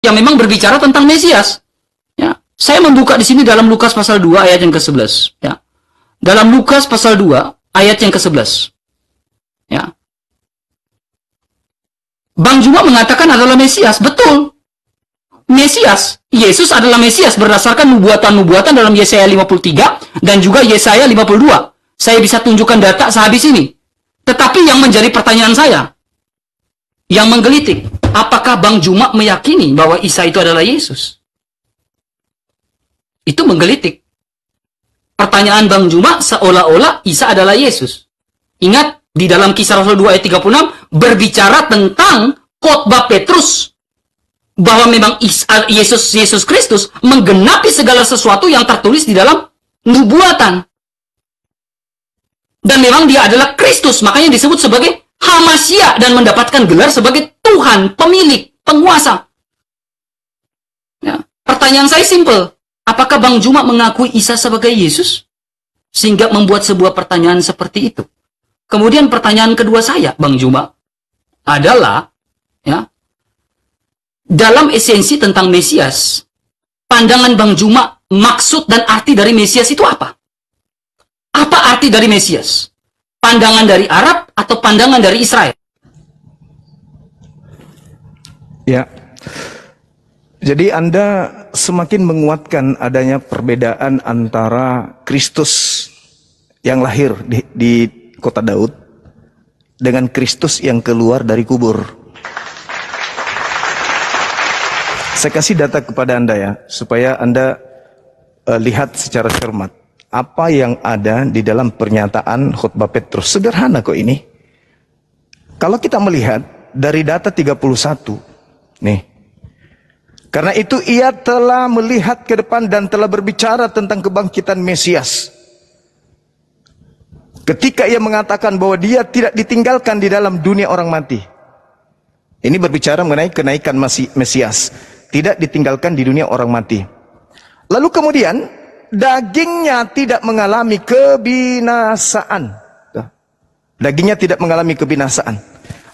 yang memang berbicara tentang Mesias. Ya, saya membuka di sini dalam Lukas pasal 2 ayat yang ke-11. Ya. Dalam Lukas pasal 2 ayat yang ke-11. Ya. Bang Juma mengatakan adalah Mesias. Betul. Mesias. Yesus adalah Mesias berdasarkan nubuatan-nubuatan dalam Yesaya 53 dan juga Yesaya 52. Saya bisa tunjukkan data sehabis ini. Tetapi yang menjadi pertanyaan saya, yang menggelitik, apakah Bang Juma meyakini bahwa Isa itu adalah Yesus? Itu menggelitik. Pertanyaan Bang Juma seolah-olah Isa adalah Yesus. Ingat, di dalam Kisah Rasul 2 ayat 36 berbicara tentang khotbah Petrus bahwa memang Yesus Kristus menggenapi segala sesuatu yang tertulis di dalam nubuatan. Dan memang dia adalah Kristus, makanya disebut sebagai Hamasya dan mendapatkan gelar sebagai Tuhan, pemilik, penguasa. Ya. Pertanyaan saya simpel, apakah Bang Juma mengakui Isa sebagai Yesus? Sehingga membuat sebuah pertanyaan seperti itu. Kemudian pertanyaan kedua saya, Bang Juma, adalah ya, dalam esensi tentang Mesias, pandangan Bang Juma, maksud dan arti dari Mesias itu apa? Apa arti dari Mesias? Pandangan dari Arab atau pandangan dari Israel? Ya, jadi Anda semakin menguatkan adanya perbedaan antara Kristus yang lahir di kota Daud dengan Kristus yang keluar dari kubur. Saya kasih data kepada Anda ya, supaya Anda lihat secara cermat apa yang ada di dalam pernyataan khotbah Petrus. Sederhana kok ini. Kalau kita melihat dari data 31, nih. Karena itu ia telah melihat ke depan dan telah berbicara tentang kebangkitan Mesias. Ketika ia mengatakan bahwa dia tidak ditinggalkan di dalam dunia orang mati. Ini berbicara mengenai kenaikan Mesias. Tidak ditinggalkan di dunia orang mati. Lalu kemudian, dagingnya tidak mengalami kebinasaan. Dagingnya tidak mengalami kebinasaan.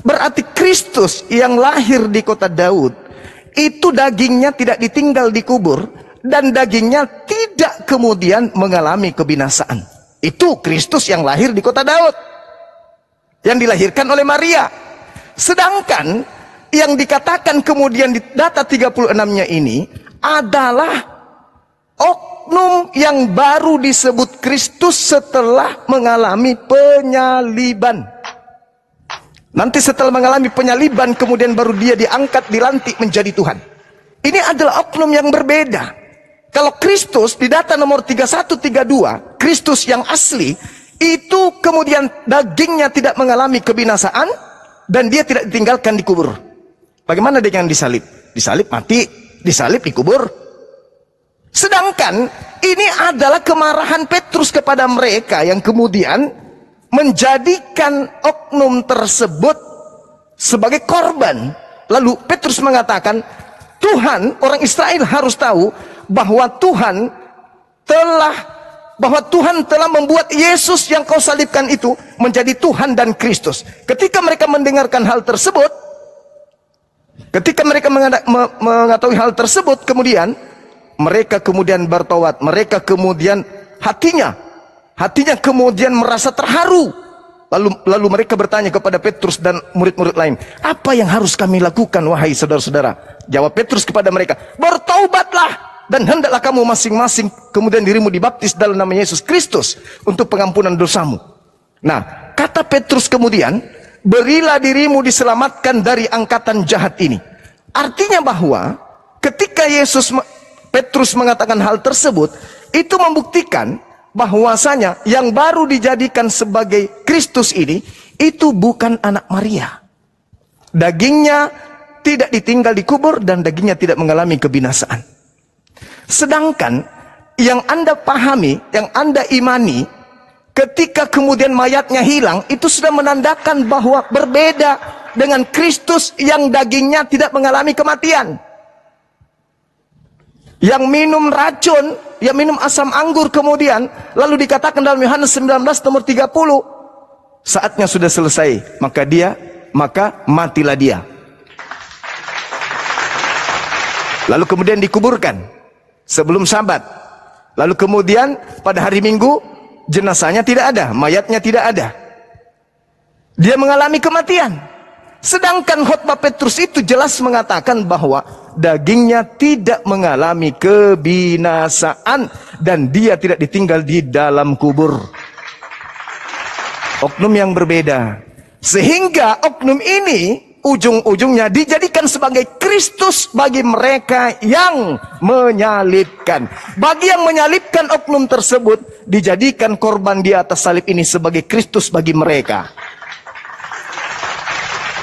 Berarti Kristus yang lahir di kota Daud, itu dagingnya tidak ditinggal di kubur. Dan dagingnya tidak kemudian mengalami kebinasaan. Itu Kristus yang lahir di kota Daud, yang dilahirkan oleh Maria. Sedangkan yang dikatakan kemudian di data 36-nya ini adalah oknum yang baru disebut Kristus setelah mengalami penyaliban. Nanti setelah mengalami penyaliban kemudian baru dia diangkat, dilantik menjadi Tuhan. Ini adalah oknum yang berbeda. Kalau Kristus di data nomor 3132, Kristus yang asli, itu kemudian dagingnya tidak mengalami kebinasaan dan dia tidak ditinggalkan di kubur. Bagaimana dengan disalib? Disalib mati, disalib dikubur. Sedangkan ini adalah kemarahan Petrus kepada mereka yang kemudian menjadikan oknum tersebut sebagai korban. Lalu Petrus mengatakan, Tuhan, orang Israel harus tahu bahwa Tuhan telah membuat Yesus yang kau salibkan itu menjadi Tuhan dan Kristus. Ketika mereka mendengarkan hal tersebut, ketika mereka mengetahui hal tersebut, kemudian mereka kemudian bertaubat, mereka kemudian hatinya kemudian merasa terharu. Lalu mereka bertanya kepada Petrus dan murid-murid lain, apa yang harus kami lakukan wahai saudara-saudara? Jawab Petrus kepada mereka, bertaubatlah dan hendaklah kamu masing-masing kemudian dirimu dibaptis dalam nama Yesus Kristus untuk pengampunan dosamu. Nah, kata Petrus kemudian, berilah dirimu diselamatkan dari angkatan jahat ini. Artinya bahwa ketika Petrus mengatakan hal tersebut, itu membuktikan bahwasanya yang baru dijadikan sebagai Kristus ini, itu bukan anak Maria. Dagingnya tidak ditinggal di kubur dan dagingnya tidak mengalami kebinasaan. Sedangkan yang Anda pahami, yang Anda imani, ketika kemudian mayatnya hilang, itu sudah menandakan bahwa berbeda dengan Kristus yang dagingnya tidak mengalami kematian. Yang minum racun, yang minum asam anggur kemudian, lalu dikatakan dalam Yohanes 19 nomor 30, saatnya sudah selesai, maka matilah dia. Lalu kemudian dikuburkan sebelum Sabat. Lalu kemudian pada hari Minggu jenazahnya tidak ada, mayatnya tidak ada. Dia mengalami kematian. Sedangkan khotbah Petrus itu jelas mengatakan bahwa dagingnya tidak mengalami kebinasaan dan dia tidak ditinggal di dalam kubur. Oknum yang berbeda. Sehingga oknum ini ujung-ujungnya dijadikan sebagai Kristus bagi mereka yang menyalibkan. Bagi yang menyalibkan oknum tersebut, dijadikan korban di atas salib ini sebagai Kristus bagi mereka.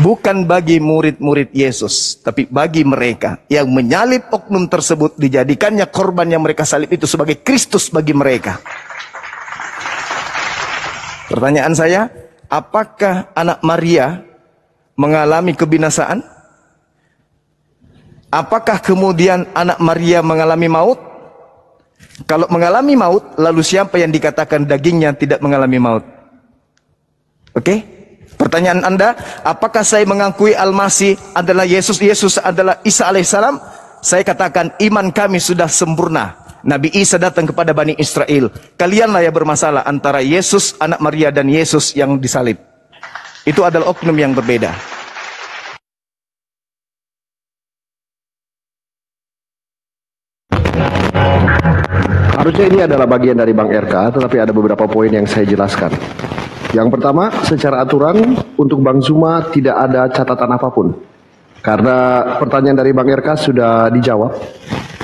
Bukan bagi murid-murid Yesus, tapi bagi mereka yang menyalib oknum tersebut, dijadikannya korban yang mereka salib itu sebagai Kristus bagi mereka. Pertanyaan saya, apakah anak Maria mengalami kebinasaan? Apakah kemudian anak Maria mengalami maut? Kalau mengalami maut, lalu siapa yang dikatakan dagingnya tidak mengalami maut? Oke? Pertanyaan Anda, apakah saya mengakui Al-Masih adalah Yesus, Yesus adalah Isa alaihissalam? Saya katakan iman kami sudah sempurna. Nabi Isa datang kepada Bani Israel. Kalianlah yang bermasalah antara Yesus, anak Maria, dan Yesus yang disalib. Itu adalah oknum yang berbeda. Harusnya ini adalah bagian dari Bang RK, tetapi ada beberapa poin yang saya jelaskan. Yang pertama, secara aturan untuk Bang Zuma tidak ada catatan apapun. Karena pertanyaan dari Bang RK sudah dijawab.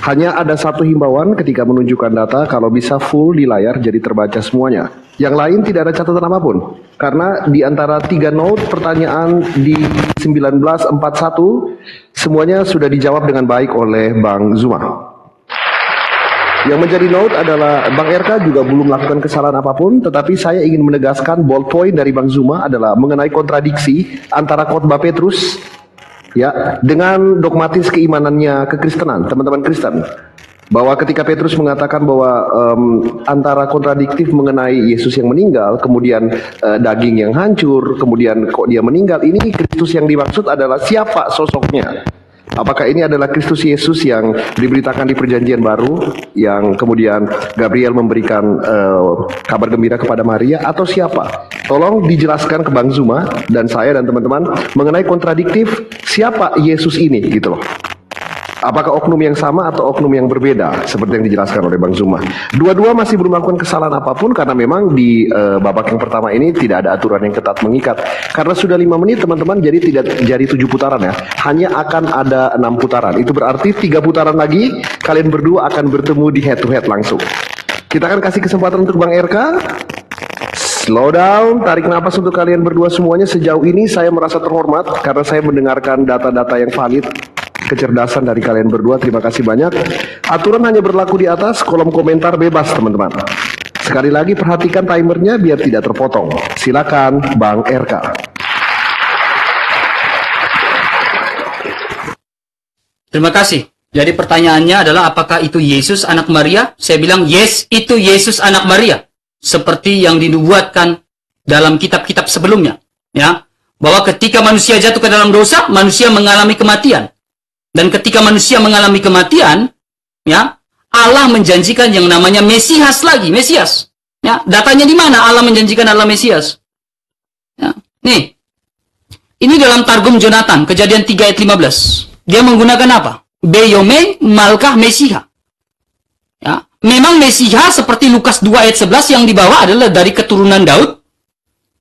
Hanya ada satu himbauan ketika menunjukkan data, kalau bisa full di layar jadi terbaca semuanya. Yang lain tidak ada catatan apapun. Karena di antara 3 note pertanyaan di 1941, semuanya sudah dijawab dengan baik oleh Bang Zuma. Yang menjadi note adalah Bang RK juga belum melakukan kesalahan apapun, tetapi saya ingin menegaskan bold point dari Bang Zuma adalah mengenai kontradiksi antara khotbah Petrus ya dengan dogmatis keimanannya kekristenan, teman-teman Kristen. Bahwa ketika Petrus mengatakan bahwa antara kontradiktif mengenai Yesus yang meninggal, kemudian daging yang hancur, kemudian kok dia meninggal, ini Kristus yang dimaksud adalah siapa sosoknya? Apakah ini adalah Kristus Yesus yang diberitakan di Perjanjian Baru, yang kemudian Gabriel memberikan kabar gembira kepada Maria, atau siapa? Tolong dijelaskan ke Bang Zuma dan saya dan teman-teman mengenai kontradiktif siapa Yesus ini gitu loh. Apakah oknum yang sama atau oknum yang berbeda seperti yang dijelaskan oleh Bang Zuma. Dua-dua masih belum melakukan kesalahan apapun karena memang di babak yang pertama ini tidak ada aturan yang ketat mengikat. Karena sudah 5 menit teman-teman, jadi tidak jadi 7 putaran ya. Hanya akan ada 6 putaran. Itu berarti 3 putaran lagi kalian berdua akan bertemu di head to head langsung. Kita akan kasih kesempatan untuk Bang RK. Slow down, tarik nafas untuk kalian berdua semuanya. Sejauh ini saya merasa terhormat karena saya mendengarkan data-data yang valid. Kecerdasan dari kalian berdua, terima kasih banyak. Aturan hanya berlaku di atas, kolom komentar bebas teman-teman. Sekali lagi perhatikan timernya biar tidak terpotong. Silakan Bang RK. Terima kasih. Jadi pertanyaannya adalah apakah itu Yesus anak Maria? Saya bilang yes, itu Yesus anak Maria. Seperti yang dinubuatkan dalam kitab-kitab sebelumnya, ya, bahwa ketika manusia jatuh ke dalam dosa, manusia mengalami kematian. Dan ketika manusia mengalami kematian, ya, Allah menjanjikan yang namanya Mesias lagi, Mesias. Ya, datanya di mana Allah menjanjikan Allah Mesias? Ya, nih, ini dalam Targum Jonathan, Kejadian 3 ayat 15. Dia menggunakan apa? Beyome Malkah Mesiha. Ya, memang Mesiha seperti Lukas 2 ayat 11 yang dibawa adalah dari keturunan Daud.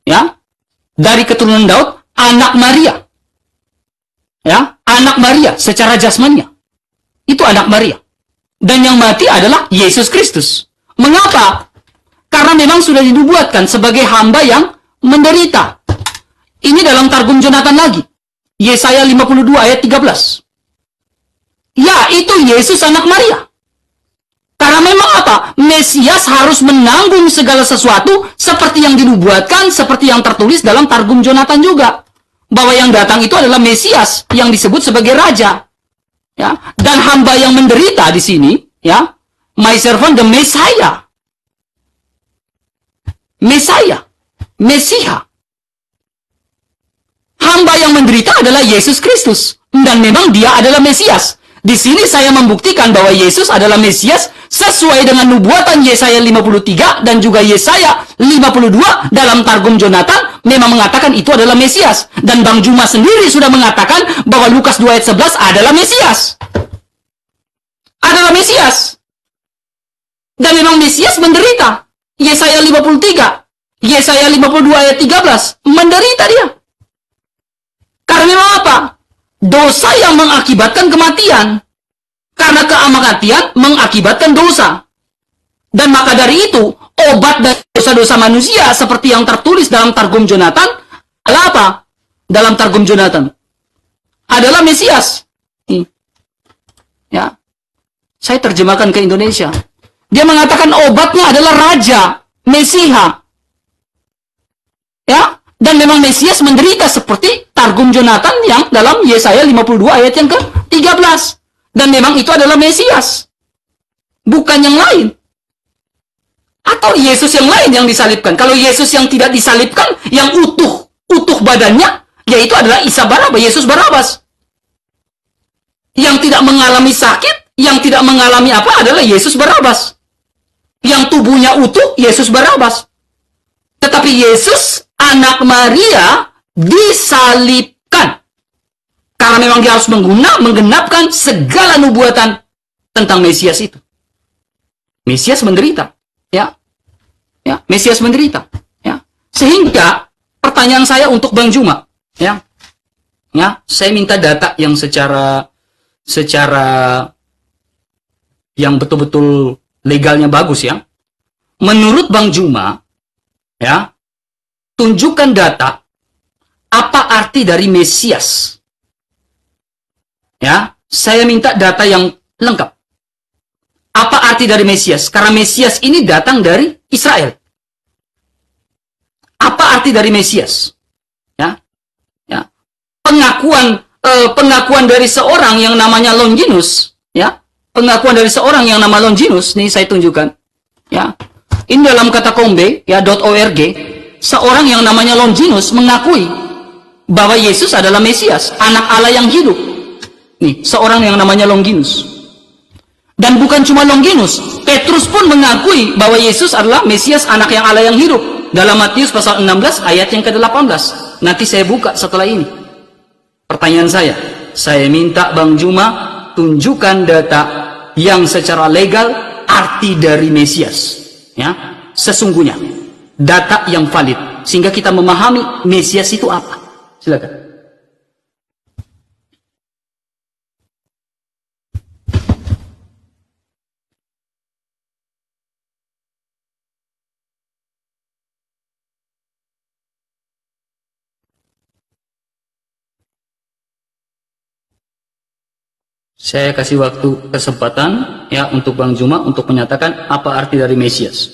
Ya, dari keturunan Daud, anak Maria. Ya, anak Maria secara jasmania. Itu anak Maria. Dan yang mati adalah Yesus Kristus. Mengapa? Karena memang sudah dinubuatkan sebagai hamba yang menderita. Ini dalam Targum Jonathan lagi. Yesaya 52 ayat 13. Ya, itu Yesus anak Maria. Karena memang apa? Mesias harus menanggung segala sesuatu seperti yang dinubuatkan, seperti yang tertulis dalam Targum Jonathan juga. Bahwa yang datang itu adalah Mesias yang disebut sebagai raja. Ya, dan hamba yang menderita di sini, ya, my servant the Messiah. Messiah, Mesiha. Hamba yang menderita adalah Yesus Kristus dan memang dia adalah Mesias. Di sini saya membuktikan bahwa Yesus adalah Mesias sesuai dengan nubuatan Yesaya 53 dan juga Yesaya 52 dalam Targum Jonathan memang mengatakan itu adalah Mesias. Dan Bang Juma sendiri sudah mengatakan bahwa Lukas 2 ayat 11 adalah Mesias. Adalah Mesias. Dan memang Mesias menderita. Yesaya 53, Yesaya 52 ayat 13, menderita dia. Karena memang apa? Dosa yang mengakibatkan kematian. Karena kematian mengakibatkan dosa. Dan maka dari itu, obat dari dosa-dosa manusia seperti yang tertulis dalam Targum Jonathan adalah apa? Dalam Targum Jonathan adalah Mesias. Ya. Saya terjemahkan ke Indonesia. Dia mengatakan obatnya adalah Raja, Mesiha. Ya, dan memang Mesias menderita seperti Targum Jonathan yang dalam Yesaya 52 ayat yang ke-13. Dan memang itu adalah Mesias. Bukan yang lain. Atau Yesus yang lain yang disalibkan. Kalau Yesus yang tidak disalibkan, yang utuh badannya, yaitu adalah Isa Barabas, Yesus Barabas. Yang tidak mengalami sakit, yang tidak mengalami apa adalah Yesus Barabas. Yang tubuhnya utuh, Yesus Barabas. Tetapi Yesus, anak Maria, disalibkan. Karena memang dia harus menggenapkan segala nubuatan tentang Mesias itu. Mesias menderita. Ya. Ya, Mesias menderita. Ya. Sehingga, pertanyaan saya untuk Bang Juma. Ya. Ya, saya minta data yang secara yang betul-betul legalnya bagus ya. Menurut Bang Juma, ya, tunjukkan data apa arti dari Mesias. Ya, saya minta data yang lengkap. Apa arti dari Mesias? Karena Mesias ini datang dari Israel. Apa arti dari Mesias? Ya, ya, pengakuan dari seorang yang namanya Longinus, ya. Pengakuan dari seorang yang nama Longinus, nih saya tunjukkan. Ya. Ini dalam katakombe, ya, .org, seorang yang namanya Longinus mengakui bahwa Yesus adalah Mesias, anak Allah yang hidup. Nih, seorang yang namanya Longinus. Dan bukan cuma Longinus, Petrus pun mengakui bahwa Yesus adalah Mesias, anak yang Allah yang hidup. Dalam Matius pasal 16 ayat yang ke-18. Nanti saya buka setelah ini. Pertanyaan saya minta Bang Juma tunjukkan data yang secara legal arti dari Mesias, ya, sesungguhnya data yang valid sehingga kita memahami Mesias itu apa. Silakan. Saya kasih waktu kesempatan ya untuk Bang Juma untuk menyatakan apa arti dari Mesias.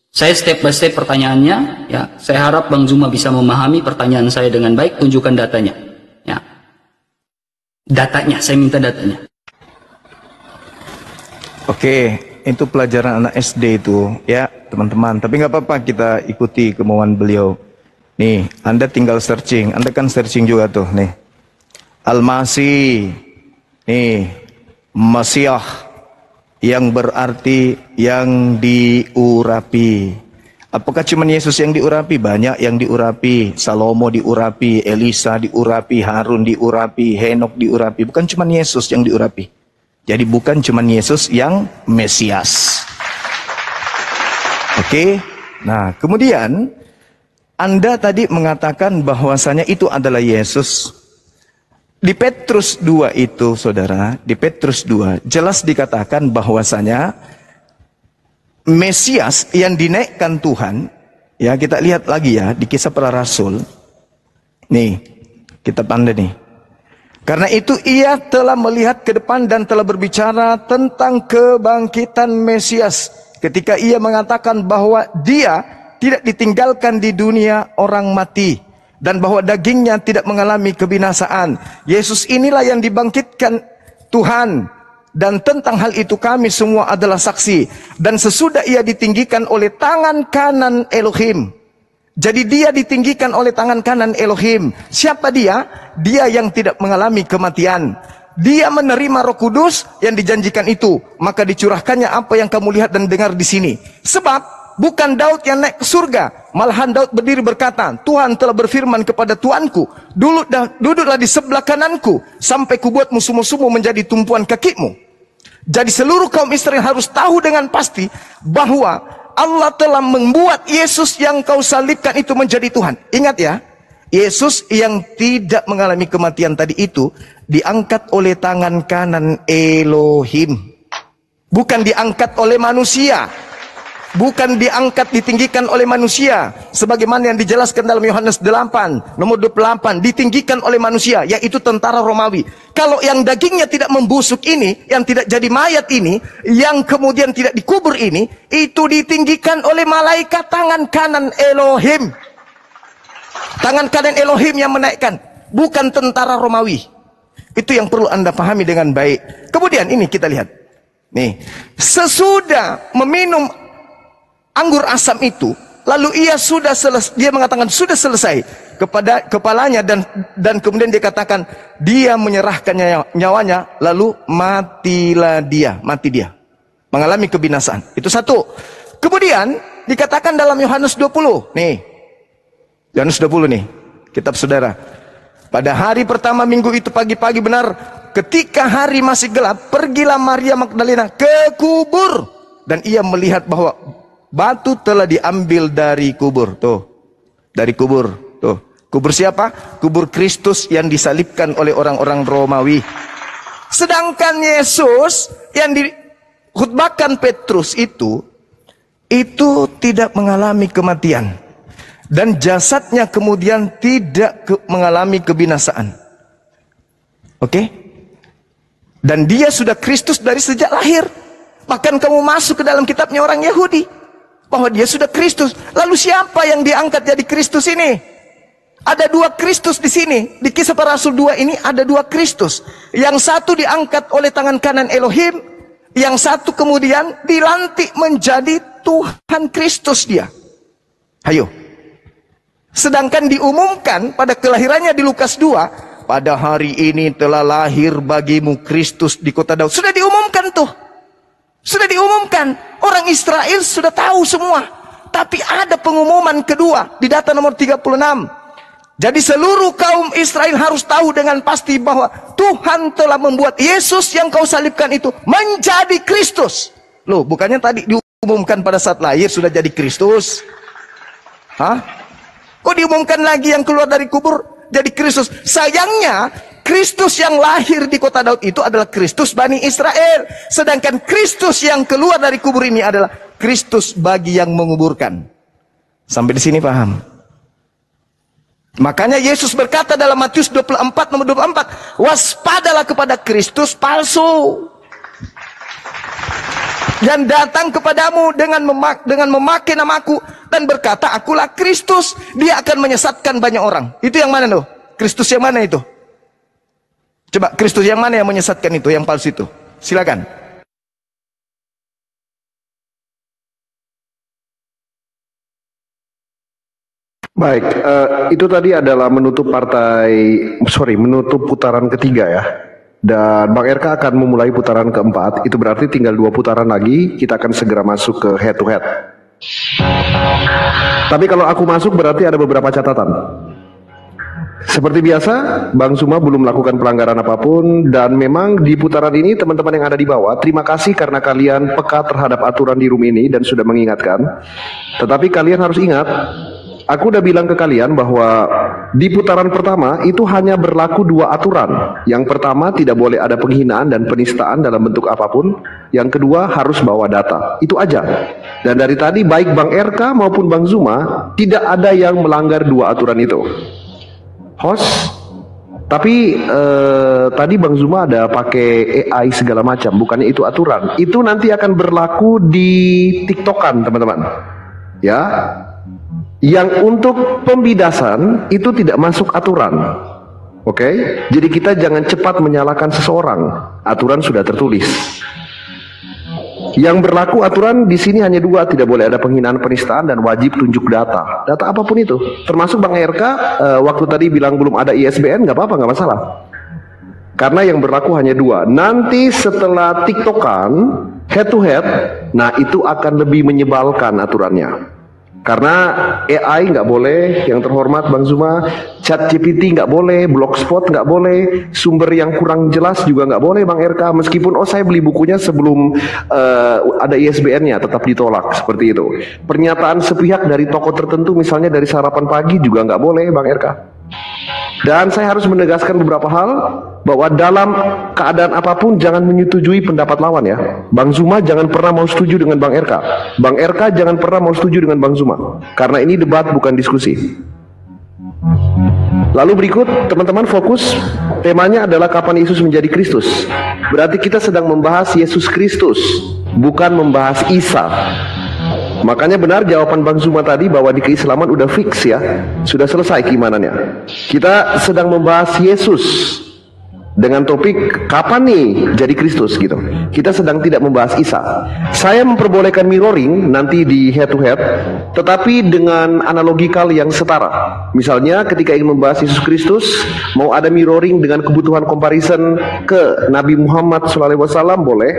Saya step by step pertanyaannya ya. Saya harap Bang Juma bisa memahami pertanyaan saya dengan baik, tunjukkan datanya. Ya. Datanya, saya minta datanya. Oke, itu pelajaran anak SD itu ya, teman-teman. Tapi nggak apa-apa, kita ikuti kemauan beliau. Nih, Anda tinggal searching. Anda kan searching juga tuh, nih. Al-Masih. Nih, Mesiah yang berarti yang diurapi. Apakah cuma Yesus yang diurapi? Banyak yang diurapi. Salomo diurapi, Elisa diurapi, Harun diurapi, Henok diurapi. Bukan cuma Yesus yang diurapi. Jadi bukan cuma Yesus yang Mesias. Oke. Nah, kemudian Anda tadi mengatakan bahwasanya itu adalah Yesus. Di Petrus 2 itu, saudara, di Petrus 2 jelas dikatakan bahwasanya Mesias yang dinaikkan Tuhan, ya kita lihat lagi ya di Kisah Para Rasul. Nih, kitab Anda nih. Karena itu ia telah melihat ke depan dan telah berbicara tentang kebangkitan Mesias. Ketika ia mengatakan bahwa dia tidak ditinggalkan di dunia orang mati. Dan bahwa dagingnya tidak mengalami kebinasaan. Yesus inilah yang dibangkitkan Tuhan. Dan tentang hal itu kami semua adalah saksi. Dan sesudah ia ditinggikan oleh tangan kanan Elohim. Jadi dia ditinggikan oleh tangan kanan Elohim. Siapa dia? Dia yang tidak mengalami kematian. dia menerima Roh Kudus yang dijanjikan itu, maka dicurahkannya apa yang kamu lihat dan dengar di sini. Sebab bukan Daud yang naik ke surga, malahan Daud berdiri berkata, Tuhan telah berfirman kepada Tuanku, duduklah di sebelah kananku, sampai kubuat musuh-musuhmu menjadi tumpuan kakimu. Jadi seluruh kaum Israel harus tahu dengan pasti bahwa Allah telah membuat Yesus yang kau salibkan itu menjadi Tuhan. Ingat ya, Yesus yang tidak mengalami kematian tadi itu diangkat oleh tangan kanan Elohim. Bukan diangkat oleh manusia. Bukan diangkat, ditinggikan oleh manusia. Sebagaimana yang dijelaskan dalam Yohanes 8, nomor 28. Ditinggikan oleh manusia, yaitu tentara Romawi. Kalau yang dagingnya tidak membusuk ini, yang tidak jadi mayat ini, yang kemudian tidak dikubur ini, itu ditinggikan oleh malaikat tangan kanan Elohim. Tangan kanan Elohim yang menaikkan, bukan tentara Romawi. Itu yang perlu Anda pahami dengan baik. Kemudian ini kita lihat. Nih, sesudah meminum anggur asam itu, lalu dia mengatakan sudah selesai kepada kepalanya, dan kemudian dia katakan dia menyerahkan nyawanya, lalu mati dia, mengalami kebinasaan. Itu satu. Kemudian dikatakan dalam Yohanes 20, nih, Yohanes 20 nih, kitab saudara. Pada hari pertama minggu itu pagi-pagi benar, ketika hari masih gelap, pergilah Maria Magdalena ke kubur, dan ia melihat bahwa batu telah diambil dari kubur. Tuh, dari kubur. Tuh, kubur siapa? Kubur Kristus yang disalibkan oleh orang-orang Romawi. Sedangkan Yesus yang dikhutbahkan Petrus itu tidak mengalami kematian. Dan jasadnya kemudian tidak mengalami kebinasaan. Oke? Dan dia sudah Kristus dari sejak lahir. Bahkan kamu masuk ke dalam kitabnya orang Yahudi, bahwa dia sudah Kristus. Lalu siapa yang diangkat jadi Kristus ini? Ada dua Kristus di sini. Di Kisah Para Rasul 2 ini ada dua Kristus. Yang satu diangkat oleh tangan kanan Elohim, yang satu kemudian dilantik menjadi Tuhan Kristus dia. Ayo. Sedangkan diumumkan pada kelahirannya di Lukas 2, pada hari ini telah lahir bagimu Kristus di kota Daud. Sudah diumumkan tuh. Sudah diumumkan. Orang Israel sudah tahu semua. Tapi ada pengumuman kedua di data nomor 36. Jadi seluruh kaum Israel harus tahu dengan pasti bahwa Tuhan telah membuat Yesus yang kau salibkan itu menjadi Kristus. Loh, bukannya tadi diumumkan pada saat lahir sudah jadi Kristus? Hah? Kok diumumkan lagi yang keluar dari kubur jadi Kristus? Sayangnya Kristus yang lahir di kota Daud itu adalah Kristus Bani Israel. Sedangkan Kristus yang keluar dari kubur ini adalah Kristus bagi yang menguburkan. Sampai di sini paham? Makanya Yesus berkata dalam Matius 24 nomor 24, waspadalah kepada Kristus palsu yang datang kepadamu dengan memakai namaku dan berkata akulah Kristus. Dia akan menyesatkan banyak orang. Itu yang mana tuh? Kristus yang mana itu? Coba Kristus yang mana yang menyesatkan itu, yang palsu itu? Silakan. Baik, itu tadi adalah menutup putaran ketiga ya. Dan Bang RK akan memulai putaran keempat. Itu berarti tinggal 2 putaran lagi. Kita akan segera masuk ke head to head. Tapi kalau aku masuk berarti ada beberapa catatan. Seperti biasa, Bang Suma belum melakukan pelanggaran apapun. Dan memang di putaran ini teman-teman yang ada di bawah, terima kasih karena kalian peka terhadap aturan di room ini dan sudah mengingatkan. Tetapi kalian harus ingat, aku udah bilang ke kalian bahwa di putaran pertama itu hanya berlaku 2 aturan. Yang pertama, tidak boleh ada penghinaan dan penistaan dalam bentuk apapun. Yang kedua, harus bawa data. Itu aja. Dan dari tadi baik Bang RK maupun Bang Zuma tidak ada yang melanggar 2 aturan itu. Host, tapi tadi Bang Zuma ada pakai AI segala macam. Bukannya itu aturan. Itu nanti akan berlaku di TikTokan, teman-teman. Ya. Yang untuk pembidasan itu tidak masuk aturan. Oke? Jadi kita jangan cepat menyalahkan seseorang. Aturan sudah tertulis. Yang berlaku aturan di sini hanya 2, tidak boleh ada penghinaan, penistaan, dan wajib tunjuk data. Data apapun itu. Termasuk Bang RK waktu tadi bilang belum ada ISBN, nggak apa-apa, nggak masalah. Karena yang berlaku hanya dua. Nanti setelah tiktokan, head to head, nah itu akan lebih menyebalkan aturannya. Karena AI nggak boleh, yang terhormat Bang Zuma, ChatGPT nggak boleh, Blogspot nggak boleh, sumber yang kurang jelas juga nggak boleh Bang RK. Meskipun saya beli bukunya sebelum ada ISBN-nya, tetap ditolak seperti itu. Pernyataan sepihak dari tokoh tertentu, misalnya dari Sarapan Pagi juga nggak boleh Bang RK. Dan saya harus menegaskan beberapa hal, bahwa dalam keadaan apapun jangan menyetujui pendapat lawan ya. Bang Zuma jangan pernah mau setuju dengan Bang RK. Bang RK jangan pernah mau setuju dengan Bang Zuma. Karena ini debat bukan diskusi. Lalu berikut, teman-teman fokus, temanya adalah kapan Yesus menjadi Kristus. Berarti kita sedang membahas Yesus Kristus, bukan membahas Isa. Makanya benar jawaban Bang Zuma tadi bahwa di keislaman udah fix ya, sudah selesai keimanannya. Kita sedang membahas Yesus dengan topik kapan nih jadi Kristus gitu. Kita sedang tidak membahas Isa. Saya memperbolehkan mirroring nanti di head to head, tetapi dengan analogikal yang setara. Misalnya ketika ingin membahas Yesus Kristus, mau ada mirroring dengan kebutuhan comparison ke Nabi Muhammad SAW boleh.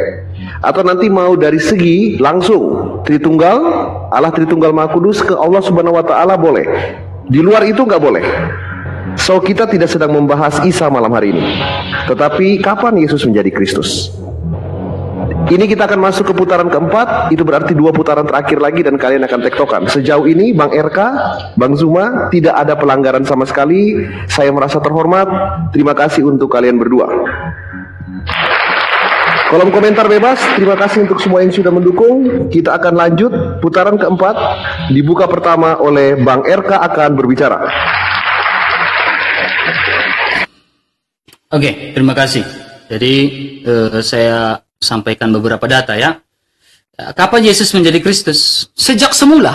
Atau nanti mau dari segi langsung Tritunggal, Allah Tritunggal Maha Kudus ke Allah Subhanahu Wa Taala boleh. Di luar itu nggak boleh. So kita tidak sedang membahas Isa malam hari ini, tetapi kapan Yesus menjadi Kristus. Ini kita akan masuk ke putaran keempat. Itu berarti 2 putaran terakhir lagi dan kalian akan tektokan. Sejauh ini Bang RK, Bang Zuma tidak ada pelanggaran sama sekali. Saya merasa terhormat. Terima kasih untuk kalian berdua. Kolom komentar bebas. Terima kasih untuk semua yang sudah mendukung. Kita akan lanjut putaran keempat. Dibuka pertama oleh Bang RK akan berbicara. Oke, terima kasih. Jadi saya sampaikan beberapa data ya. Kapan Yesus menjadi Kristus? Sejak semula.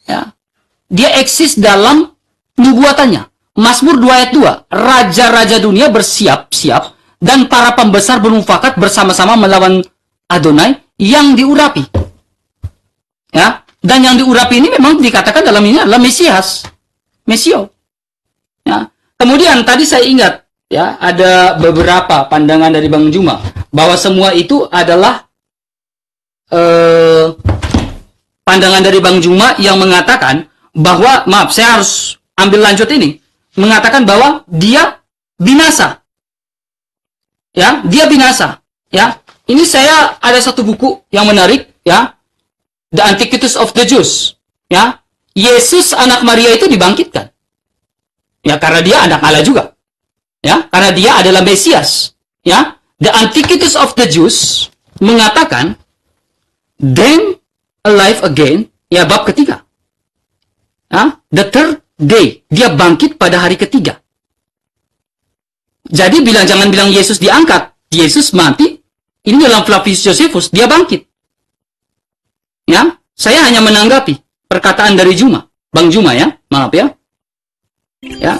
Ya. Dia eksis dalam nubuatannya. Mazmur 2 ayat 2. Raja-raja dunia bersiap-siap dan para pembesar bermufakat bersama-sama melawan Adonai yang diurapi. Ya, dan yang diurapi ini memang dikatakan dalam ini adalah Mesias. Mesio. Ya. Kemudian tadi saya ingat ya, ada beberapa pandangan dari Bang Zuma bahwa semua itu adalah pandangan dari Bang Zuma yang mengatakan bahwa, maaf saya harus ambil lanjut ini, mengatakan bahwa dia binasa. Ya, dia binasa. Ya, ini saya ada satu buku yang menarik ya, The Antiquities of the Jews. Ya, Yesus anak Maria itu dibangkitkan. Ya, karena dia anak Allah juga. Ya, karena dia adalah Mesias. Ya, The Antiquities of the Jews mengatakan then alive again. Ya, bab ketiga. Ya, the third day, dia bangkit pada hari ketiga. Jadi jangan bilang Yesus diangkat, Yesus mati. Ini dalam Flavius Josephus, dia bangkit. Ya, saya hanya menanggapi perkataan dari Zuma, Bang Zuma ya, maaf ya. Ya.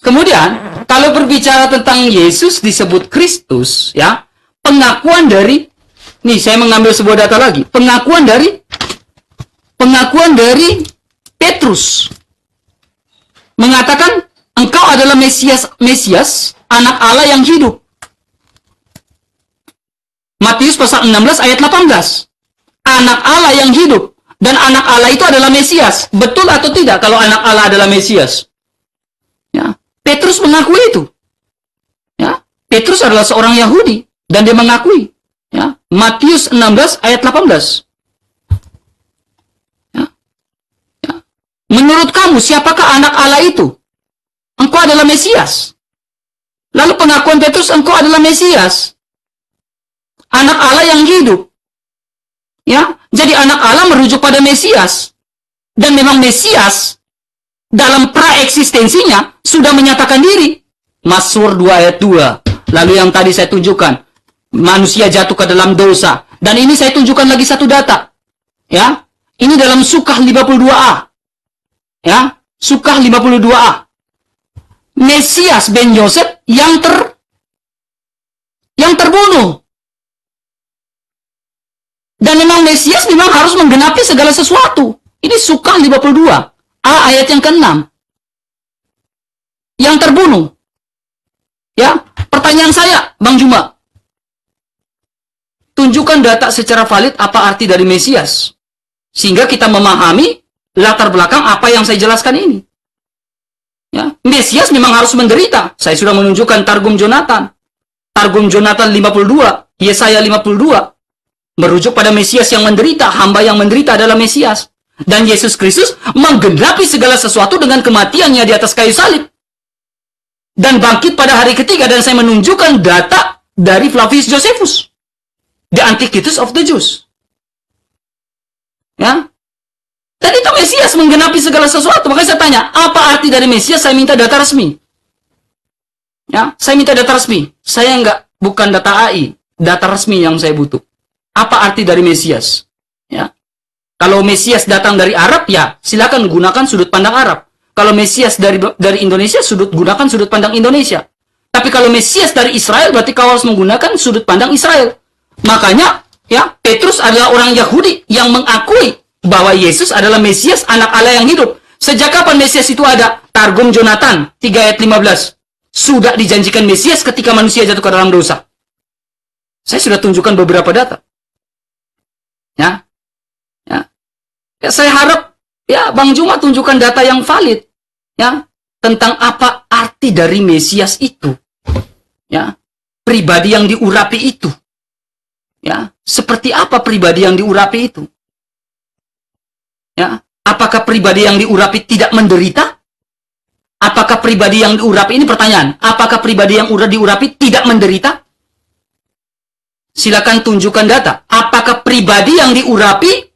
Kemudian kalau berbicara tentang Yesus disebut Kristus, ya, pengakuan dari, nih saya mengambil sebuah data lagi, pengakuan dari Petrus mengatakan engkau adalah Mesias, anak Allah yang hidup. Matius pasal 16 ayat 18. Anak Allah yang hidup. Dan anak Allah itu adalah Mesias. Betul atau tidak kalau anak Allah adalah Mesias? Ya, Petrus mengakui itu. Ya, Petrus adalah seorang Yahudi dan dia mengakui. Ya, Matius 16 ayat 18. Ya. Ya. Menurut kamu siapakah anak Allah itu? Engkau adalah Mesias. Lalu pengakuan Petrus, engkau adalah Mesias. Anak Allah yang hidup. Ya, jadi anak Allah merujuk pada Mesias. Dan memang Mesias dalam praeksistensinya sudah menyatakan diri. Mazmur 2 ayat 2. Lalu yang tadi saya tunjukkan, manusia jatuh ke dalam dosa. Dan ini saya tunjukkan lagi satu data. Ya, ini dalam Sukah 52a. Ya, Sukah 52a. Mesias ben Yosef yang terbunuh. Dan memang Mesias memang harus menggenapi segala sesuatu. Ini Sukah 52 ayat yang ke-6. Yang terbunuh. Ya, pertanyaan saya, Bang Juma. Tunjukkan data secara valid apa arti dari Mesias. Sehingga kita memahami latar belakang apa yang saya jelaskan ini. Ya, Mesias memang harus menderita. Saya sudah menunjukkan Targum Jonathan. Targum Jonathan 52, Yesaya 52. Merujuk pada Mesias yang menderita, hamba yang menderita adalah Mesias. Dan Yesus Kristus menggenapi segala sesuatu dengan kematiannya di atas kayu salib. Dan bangkit pada hari ketiga, dan saya menunjukkan data dari Flavius Josephus, the Antiquities of the Jews. Ya, dan itu Mesias menggenapi segala sesuatu. Makanya saya tanya, apa arti dari Mesias? Saya minta data resmi. Ya, saya minta data resmi. Saya bukan data AI, data resmi yang saya butuh. Apa arti dari Mesias? Ya, kalau Mesias datang dari Arab, ya silakan gunakan sudut pandang Arab. Kalau Mesias dari Indonesia, gunakan sudut pandang Indonesia. Tapi kalau Mesias dari Israel, berarti kau harus menggunakan sudut pandang Israel. Makanya, ya, Petrus adalah orang Yahudi yang mengakui bahwa Yesus adalah Mesias, anak Allah yang hidup. Sejak kapan Mesias itu ada? Targum Jonathan 3 ayat 15. Sudah dijanjikan Mesias ketika manusia jatuh ke dalam dosa. Saya sudah tunjukkan beberapa data. Ya, ya, ya, saya harap ya Bang Juma tunjukkan data yang valid, ya, tentang apa arti dari Mesias itu, ya, pribadi yang diurapi itu, ya, seperti apa pribadi yang diurapi itu, ya, apakah pribadi yang diurapi tidak menderita? Apakah pribadi yang diurapi, ini pertanyaan, apakah pribadi yang diurapi tidak menderita? Silakan tunjukkan data. Apakah pribadi yang diurapi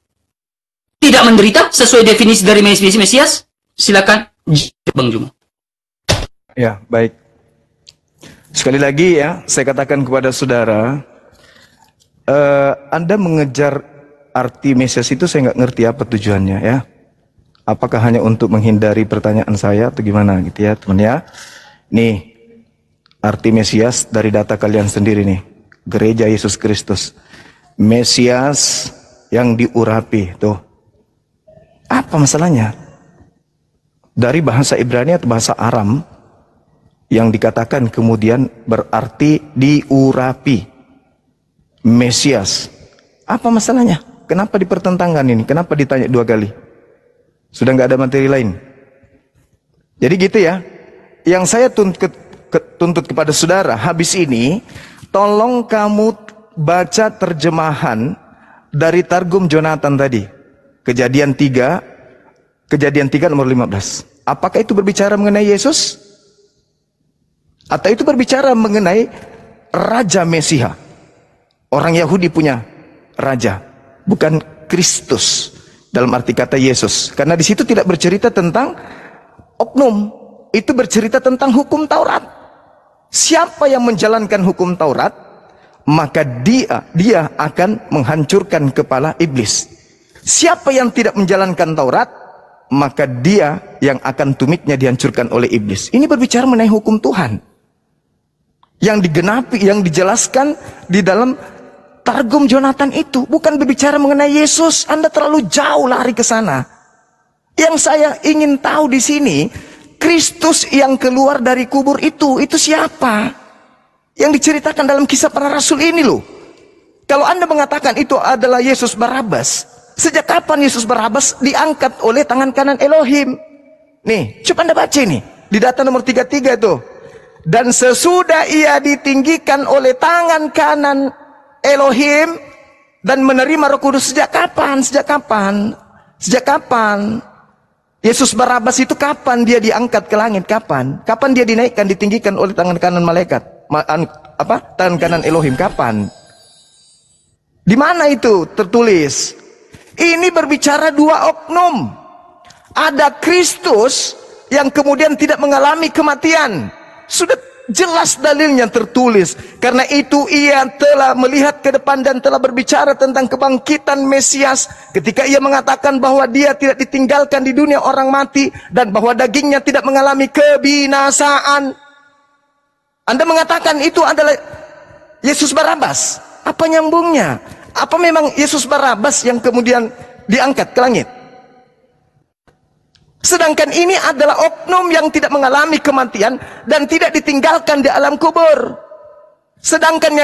tidak menderita sesuai definisi dari Mesias? Silakan, Bang Juma. Ya, baik. Sekali lagi ya, saya katakan kepada saudara, Anda mengejar arti Mesias itu saya nggak ngerti apa tujuannya ya. Apakah hanya untuk menghindari pertanyaan saya atau gimana gitu ya teman ya. Nih, arti Mesias dari data kalian sendiri nih. Gereja Yesus Kristus. Mesias yang diurapi tuh. Apa masalahnya? Dari bahasa Ibrani atau bahasa Aram yang dikatakan kemudian berarti diurapi. Mesias. Apa masalahnya? Kenapa dipertentangkan ini? Kenapa ditanya dua kali? Sudah nggak ada materi lain. Jadi gitu ya. Yang saya tuntut kepada saudara habis ini, tolong kamu baca terjemahan dari Targum Jonathan tadi. Kejadian 3 nomor 15. Apakah itu berbicara mengenai Yesus? Atau itu berbicara mengenai Raja Mesiha? Orang Yahudi punya raja, bukan Kristus dalam arti kata Yesus. Karena di situ tidak bercerita tentang oknum, itu bercerita tentang hukum Taurat. Siapa yang menjalankan hukum Taurat, maka dia akan menghancurkan kepala iblis. Siapa yang tidak menjalankan Taurat, maka dia yang akan tumitnya dihancurkan oleh iblis. Ini berbicara mengenai hukum Tuhan yang digenapi, yang dijelaskan di dalam Targum Jonathan itu. Bukan berbicara mengenai Yesus. Anda terlalu jauh lari ke sana. Yang saya ingin tahu di sini, Kristus yang keluar dari kubur itu siapa? Yang diceritakan dalam Kisah Para Rasul ini loh. Kalau Anda mengatakan itu adalah Yesus Barabas, sejak kapan Yesus Barabas diangkat oleh tangan kanan Elohim? Nih, coba Anda baca nih. Di data nomor 33 itu. Dan sesudah ia ditinggikan oleh tangan kanan Elohim dan menerima Roh Kudus sejak kapan? Sejak kapan? Sejak kapan? Yesus Barabas itu kapan dia diangkat ke langit? Kapan? Kapan dia dinaikkan, ditinggikan oleh tangan kanan malaikat? Tangan kanan Elohim kapan? Di mana itu tertulis? Ini berbicara dua oknum. Ada Kristus yang kemudian tidak mengalami kematian. Sudah jelas dalilnya tertulis. Karena itu ia telah melihat ke depan dan telah berbicara tentang kebangkitan Mesias. Ketika ia mengatakan bahwa dia tidak ditinggalkan di dunia orang mati. Dan bahwa dagingnya tidak mengalami kebinasaan. Anda mengatakan itu adalah Yesus Barabas. Apa nyambungnya? Apa memang Yesus Barabas yang kemudian diangkat ke langit? Sedangkan ini adalah oknum yang tidak mengalami kematian dan tidak ditinggalkan di alam kubur. Sedangkan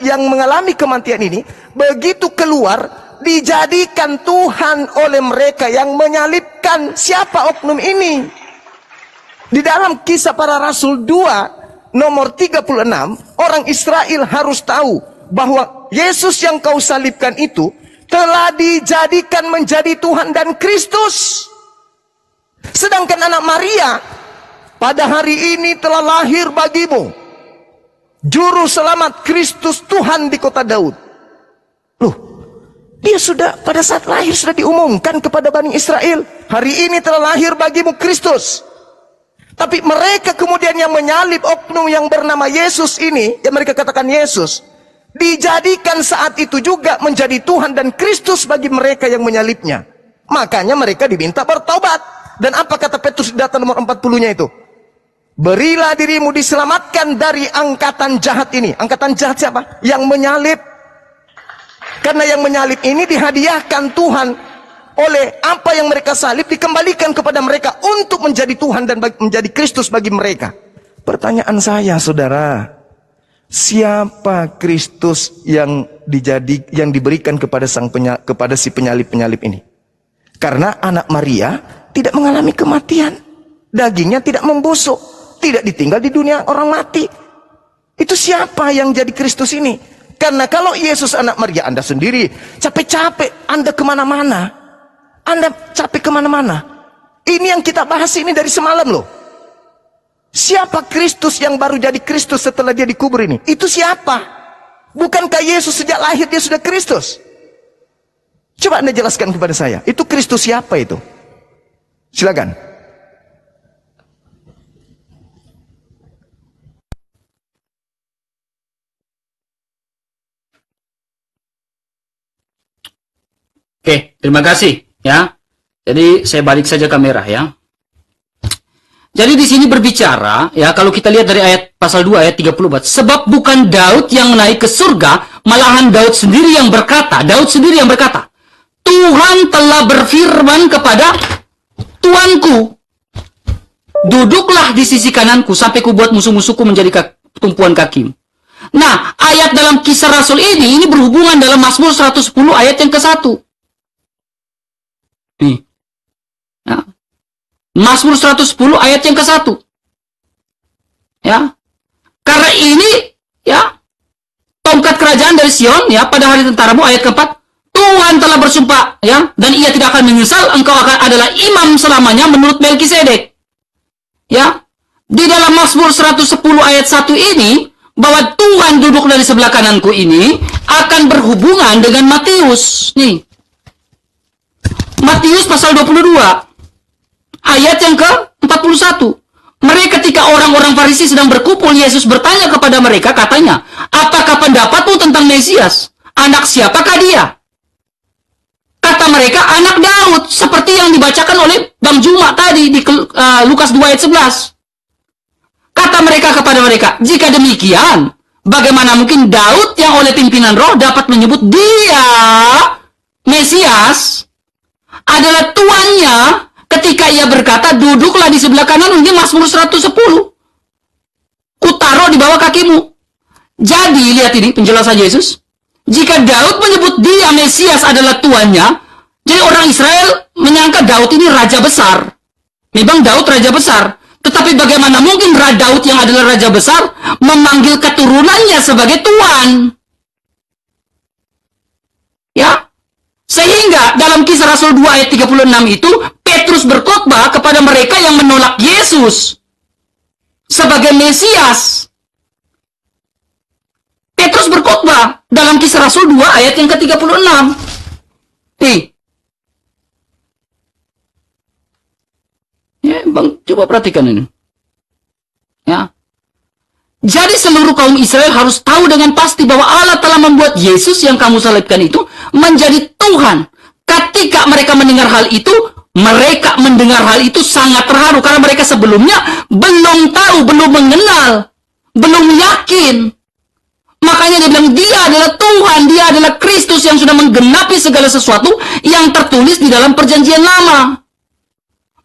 yang mengalami kematian ini, begitu keluar, dijadikan Tuhan oleh mereka yang menyalibkan. Siapa oknum ini? Di dalam Kisah Para Rasul 2, nomor 36, orang Israel harus tahu bahwa Yesus yang kau salibkan itu telah dijadikan menjadi Tuhan dan Kristus. Sedangkan anak Maria pada hari ini telah lahir bagimu Juru Selamat Kristus Tuhan di kota Daud. Loh, dia sudah pada saat lahir sudah diumumkan kepada Bani Israel, hari ini telah lahir bagimu Kristus. Tapi mereka kemudian yang menyalib oknum yang bernama Yesus ini, yang mereka katakan Yesus, dijadikan saat itu juga menjadi Tuhan dan Kristus bagi mereka yang menyalibnya. Makanya mereka diminta bertobat. Dan apa kata Petrus di data nomor 40-nya itu? Berilah dirimu diselamatkan dari angkatan jahat ini. Angkatan jahat siapa? Yang menyalib. Karena yang menyalib ini dihadiahkan Tuhan oleh apa yang mereka salib, dikembalikan kepada mereka untuk menjadi Tuhan dan menjadi Kristus bagi mereka. Pertanyaan saya, saudara, siapa Kristus yang diberikan kepada si penyalib-penyalib ini? Karena anak Maria tidak mengalami kematian, dagingnya tidak membusuk, tidak ditinggal di dunia orang mati. Itu siapa yang jadi Kristus ini? Karena kalau Yesus anak Maria, Anda sendiri capek-capek, Anda kemana-mana, Anda capek kemana-mana. Ini yang kita bahas ini dari semalam loh. Siapa Kristus yang baru jadi Kristus setelah dia dikubur ini? Itu siapa? Bukankah Yesus sejak lahir dia sudah Kristus? Coba Anda jelaskan kepada saya, itu Kristus siapa itu? Silakan. Oke, terima kasih ya. Jadi saya balik saja kamera ya. Jadi di sini berbicara ya, kalau kita lihat dari ayat pasal 2 ayat 34, sebab bukan Daud yang naik ke surga, malahan Daud sendiri yang berkata, Tuhan telah berfirman kepada Tuanku, duduklah di sisi kananku sampai ku buat musuh-musuhku menjadi tumpuan kakimu. Nah, ayat dalam Kisah Rasul ini berhubungan dalam Mazmur 110 ayat yang ke-1. Nih. Ya. Mazmur 110 ayat yang ke-1. Ya. Karena ini ya tongkat kerajaan dari Sion ya pada hari tentaramu ayat ke-4. Tuhan telah bersumpah ya, dan ia tidak akan menyesal, engkau akan adalah imam selamanya menurut Melkisedek. Ya. Di dalam Mazmur 110 ayat 1 ini, bahwa Tuhan duduk dari sebelah kananku ini akan berhubungan dengan Matius. Nih. Matius pasal 22 ayat yang ke-41. Mereka ketika orang-orang Farisi sedang berkumpul, Yesus bertanya kepada mereka, katanya, apakah pendapatmu tentang Mesias? Anak siapakah dia? Kata mereka, anak Daud, seperti yang dibacakan oleh Bang Juma tadi di Lukas 2 ayat 11. Kata mereka kepada mereka, jika demikian, bagaimana mungkin Daud yang oleh pimpinan roh dapat menyebut dia, Mesias, adalah tuannya ketika ia berkata, duduklah di sebelah kanan, ini Mazmur 110. Kutaruh di bawah kakimu. Jadi, lihat ini penjelasan Yesus. Jika Daud menyebut dia Mesias adalah tuannya, jadi orang Israel menyangka Daud ini raja besar. Memang Daud raja besar. Tetapi bagaimana mungkin Daud yang adalah raja besar memanggil keturunannya sebagai tuan? Ya. Sehingga dalam Kisah Rasul 2 ayat 36 itu, Petrus berkhotbah kepada mereka yang menolak Yesus sebagai Mesias. Petrus berkhotbah dalam Kisah Rasul 2 ayat yang ke-36. Nih. Ya, Bang, coba perhatikan ini. Ya. Jadi seluruh kaum Israel harus tahu dengan pasti bahwa Allah telah membuat Yesus yang kamu salibkan itu menjadi Tuhan. Ketika mereka mendengar hal itu, mereka mendengar hal itu sangat terharu karena mereka sebelumnya belum tahu, belum mengenal, belum yakin. Makanya dia bilang dia adalah Tuhan, dia adalah Kristus yang sudah menggenapi segala sesuatu yang tertulis di dalam perjanjian lama.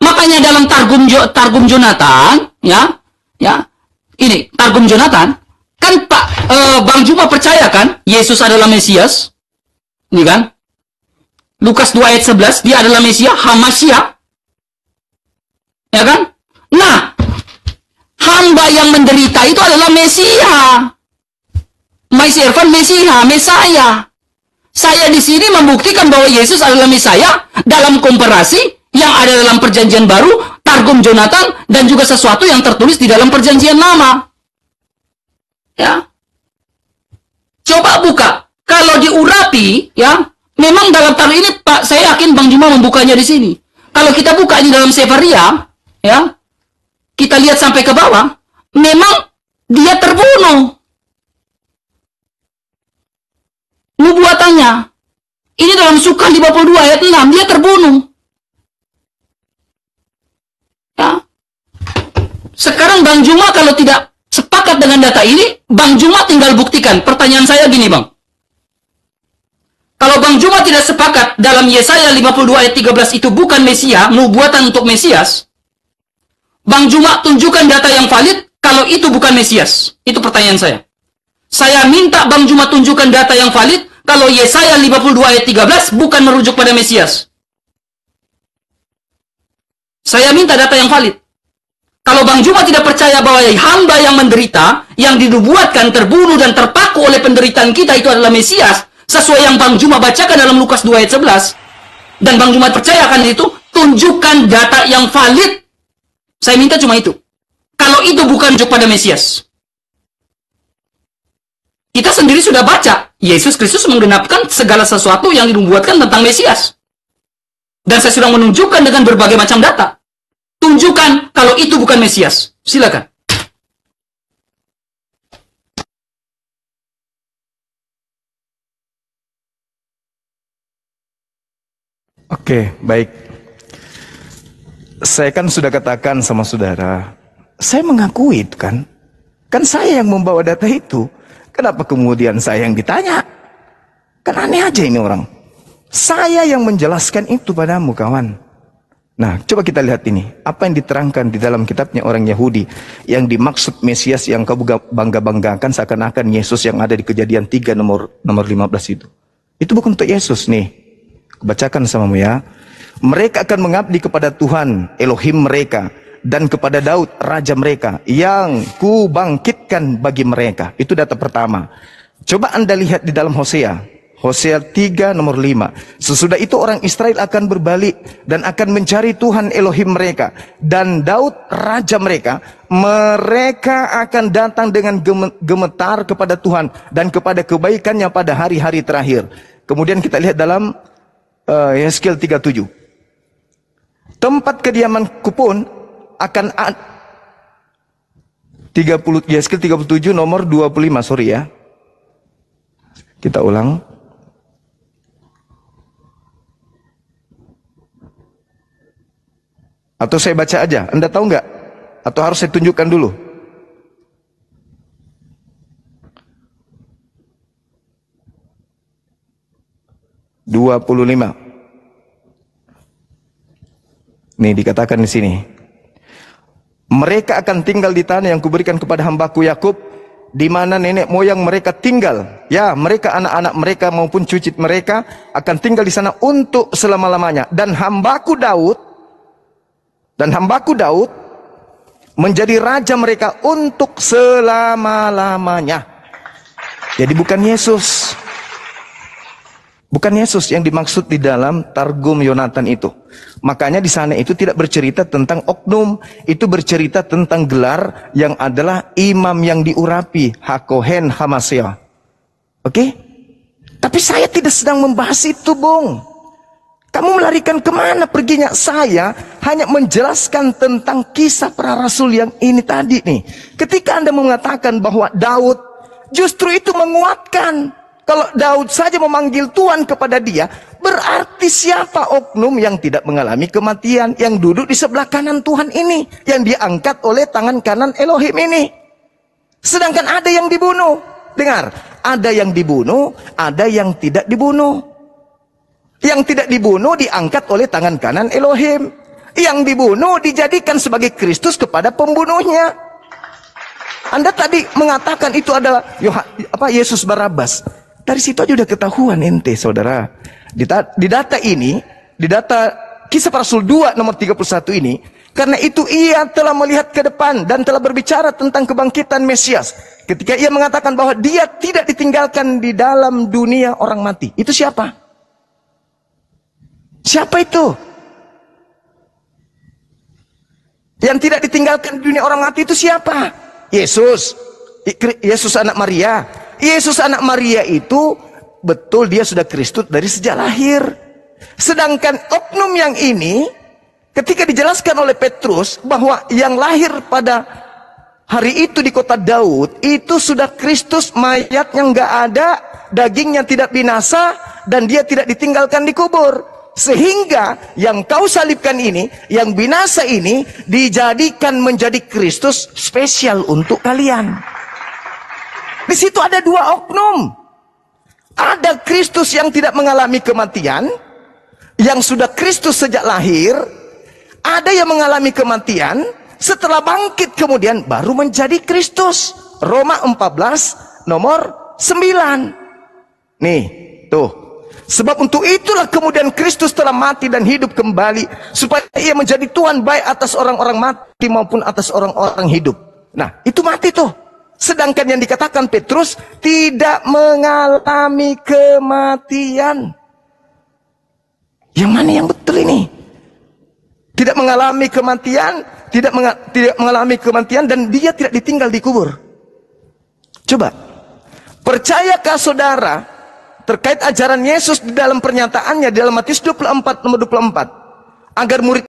Makanya dalam Targum Jonathan, ini Targum Jonathan, kan Bang Juma percaya kan Yesus adalah Mesias, ini kan? Lukas 2 ayat 11, dia adalah Mesias, Hamasya, ya kan? Nah, hamba yang menderita itu adalah Mesias. Irfan Mesaya. Saya di sini membuktikan bahwa Yesus adalah Mesaya dalam komparasi yang ada dalam Perjanjian Baru, Targum Jonathan, dan juga sesuatu yang tertulis di dalam Perjanjian Lama. Ya, coba buka. Kalau diurapi, ya, memang dalam tarikh ini, Pak, saya yakin Bang Juma membukanya di sini. Kalau kita buka di dalam Sefaria, ya, kita lihat sampai ke bawah, memang dia terbunuh. Nubuatannya, ini dalam Sukah 52 ayat 6, dia terbunuh. Ya. Sekarang Bang Juma kalau tidak sepakat dengan data ini, Bang Juma tinggal buktikan. Pertanyaan saya gini, Bang. Kalau Bang Juma tidak sepakat dalam Yesaya 52 ayat 13 itu bukan Mesia, nubuatan untuk Mesias, Bang Juma tunjukkan data yang valid kalau itu bukan Mesias. Itu pertanyaan saya. Saya minta Bang Juma tunjukkan data yang valid kalau Yesaya 52 ayat 13 bukan merujuk pada Mesias. Saya minta data yang valid. Kalau Bang Juma tidak percaya bahwa hamba yang menderita, yang dinubuatkan, terbunuh, dan terpaku oleh penderitaan kita itu adalah Mesias, sesuai yang Bang Juma bacakan dalam Lukas 2 ayat 11, dan Bang Juma percayakan itu, tunjukkan data yang valid. Saya minta cuma itu. Kalau itu bukan merujuk pada Mesias. Kita sendiri sudah baca, Yesus Kristus menggenapkan segala sesuatu yang dinubuatkan tentang Mesias. Dan saya sudah menunjukkan dengan berbagai macam data. Tunjukkan kalau itu bukan Mesias. Silakan. Oke, baik. Saya kan sudah katakan sama saudara, saya mengakui itu kan. Kan saya yang membawa data itu. Kenapa kemudian saya yang ditanya? Kan aneh aja ini orang. Saya yang menjelaskan itu padamu, kawan. Nah, coba kita lihat ini. Apa yang diterangkan di dalam kitabnya orang Yahudi. Yang dimaksud Mesias yang kau bangga-banggakan seakan-akan Yesus yang ada di Kejadian 3 nomor 15 itu. Itu bukan untuk Yesus nih. Bacakan samamu ya. Mereka akan mengabdi kepada Tuhan, Elohim mereka. Dan kepada Daud, raja mereka, yang ku bangkitkan bagi mereka. Itu data pertama. Coba Anda lihat di dalam Hosea. Hosea 3 nomor 5. Sesudah itu orang Israel akan berbalik dan akan mencari Tuhan Elohim mereka. Dan Daud, raja mereka, mereka akan datang dengan gemetar kepada Tuhan dan kepada kebaikannya pada hari-hari terakhir. Kemudian kita lihat dalam Yeskel 37. Tempat kediamanku pun akan Yeskel 37 nomor 25, sorry ya. Kita ulang. Atau saya baca aja, Anda tahu nggak? Atau harus saya tunjukkan dulu? (25) Nih dikatakan di sini. Mereka akan tinggal di tanah yang kuberikan kepada hambaku Yakub, di mana nenek moyang mereka tinggal. Ya, mereka, anak-anak mereka maupun cucu mereka akan tinggal di sana untuk selama-lamanya. Dan hambaku Daud menjadi raja mereka untuk selama-lamanya. Jadi bukan Yesus. Bukan Yesus yang dimaksud di dalam Targum Yonatan itu. Makanya di sana itu tidak bercerita tentang oknum, itu bercerita tentang gelar yang adalah imam yang diurapi, Hakohen Hamasya. Oke? Tapi saya tidak sedang membahas itu, Bung. Kamu melarikan kemana perginya? Saya hanya menjelaskan tentang kisah para rasul yang ini tadi nih. Ketika Anda mengatakan bahwa Daud, justru itu menguatkan. Kalau Daud saja memanggil Tuhan kepada dia, berarti siapa oknum yang tidak mengalami kematian, yang duduk di sebelah kanan Tuhan ini, yang diangkat oleh tangan kanan Elohim ini. Sedangkan ada yang dibunuh. Dengar, ada yang dibunuh, ada yang tidak dibunuh. Yang tidak dibunuh diangkat oleh tangan kanan Elohim. Yang dibunuh dijadikan sebagai Kristus kepada pembunuhnya. Anda tadi mengatakan itu adalah Yesus Barabas. Dari situ aja udah ketahuan ente, saudara. Di data ini, di data Kisah Para Rasul 2 nomor 31 ini, karena itu ia telah melihat ke depan dan telah berbicara tentang kebangkitan Mesias. Ketika ia mengatakan bahwa dia tidak ditinggalkan di dalam dunia orang mati. Itu siapa? Siapa itu? Yang tidak ditinggalkan di dunia orang mati itu siapa? Yesus. Yesus anak Maria. Yesus anak Maria itu betul dia sudah Kristus dari sejak lahir. Sedangkan oknum yang ini ketika dijelaskan oleh Petrus bahwa yang lahir pada hari itu di kota Daud itu sudah Kristus, mayatnya nggak ada, dagingnya tidak binasa, dan dia tidak ditinggalkan di kubur. Sehingga yang kau salibkan ini, yang binasa ini dijadikan menjadi Kristus spesial untuk kalian. Di situ ada dua oknum. Ada Kristus yang tidak mengalami kematian, yang sudah Kristus sejak lahir. Ada yang mengalami kematian, setelah bangkit kemudian baru menjadi Kristus. Roma 14 nomor 9. Nih, tuh. Sebab untuk itulah kemudian Kristus telah mati dan hidup kembali, supaya ia menjadi Tuhan baik atas orang-orang mati maupun atas orang-orang hidup. Nah, itu mati tuh. Sedangkan yang dikatakan Petrus tidak mengalami kematian. Yang mana yang betul ini? Tidak mengalami kematian, tidak mengalami kematian, dan dia tidak ditinggal di kubur. Coba, percayakah saudara terkait ajaran Yesus di dalam pernyataannya di dalam Matius 24 nomor 24, agar murid